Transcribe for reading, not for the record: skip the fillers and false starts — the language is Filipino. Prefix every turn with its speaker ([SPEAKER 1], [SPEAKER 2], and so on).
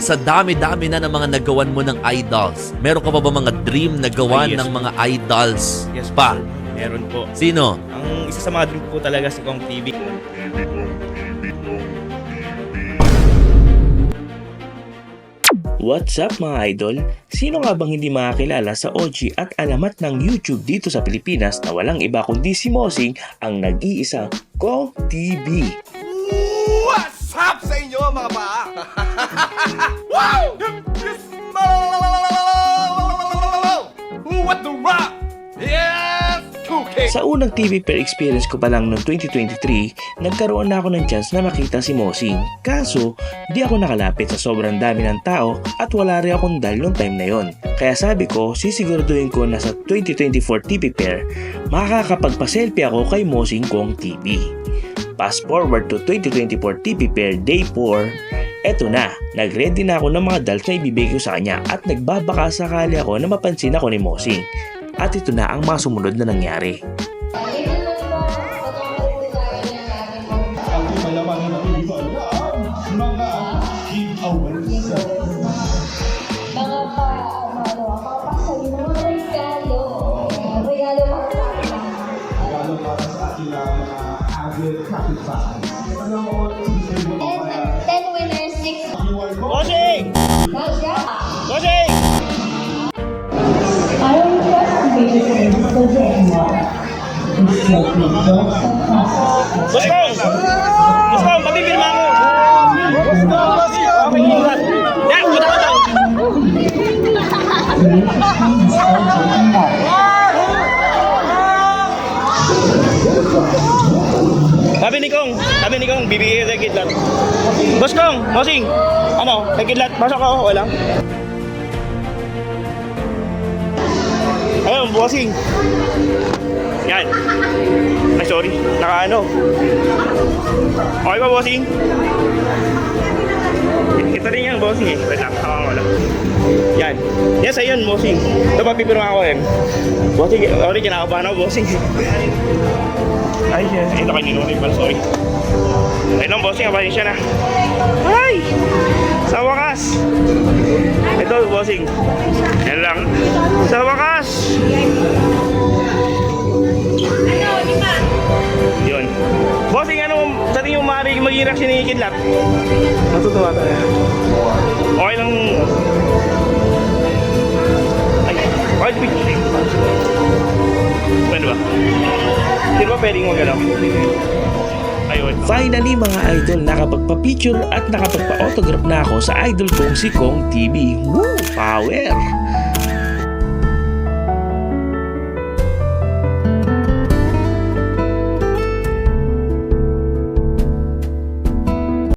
[SPEAKER 1] sa dami-dami na ng mga nagawan mo ng idols, meron ka pa ba mga dream na gawan
[SPEAKER 2] Yes,
[SPEAKER 1] ng mga idols
[SPEAKER 2] Yes
[SPEAKER 1] pa?
[SPEAKER 2] po. Meron po.
[SPEAKER 1] Sino?
[SPEAKER 2] Ang isa sa mga dream ko po talaga si Kong TV.
[SPEAKER 3] What's up mga idol? Sino nga bang hindi makakilala sa OG at alamat ng YouTube dito sa Pilipinas na walang iba kundi si Mosing ang nag-iisang Kong TV?
[SPEAKER 4] What's up sa inyo mga pa? Wow! What the rock? Yes! 2K!
[SPEAKER 3] Sa unang TV per experience ko pa lang noong 2023, nagkaroon na ako ng chance na makita si Mosing. Kaso, di ako nakalapit sa sobrang dami ng tao at wala rin akong dal noong time na yon. Kaya sabi ko, sisiguraduhin ko na sa 2024 TV pair, makakapagpa-selfie ako kay Mosing Kong TV. Fast forward to 2024 TV pair day 4, eto na, nag-ready na ako ng mga dals na ibibigay ko sa kanya at nagbabaka sakali ako na mapansin ako ni Mosing. At ito na ang mga sumunod na nangyari.
[SPEAKER 2] Mosing! Mosing! Gusto! Gusto! Mabibirma mo! Okay, ingat! Yan! Punta ko daw! Sabi ni Kong, bibigay ka kidlat. Boss Kong, Mosing! Ano? Kidlat, pasok ako, wala? Ayun, Mosing! Yan. Ay, sorry. Nakaano. Okay ba, Bossing? Ito rin yan, Bossing eh. Wait lang, hawak ko lang. Yan. Yes, ayun, Bossing. Ito, papipirma ko rin. Bossing, sorry, kinakabahan ako, Bossing. Ay, ito kayo ninunin pala, sorry. Ayun lang, Bossing, kabahin siya na. Ay! Sa wakas! Ito, Bossing. Yan lang. Sa wakas! Yun. Bossing, ano sa tingin mo maging reaction ni Kidlat? Matutuwa ka na. Okay lang. Ay, okay, picture. Pwede ba? Hindi ba pwedeng mag-ano? Ayun.
[SPEAKER 3] Finally mga idol, nakapagpa-picture at nakapagpa-autograph na ako sa idol kong si Kong TV. Woo! Power!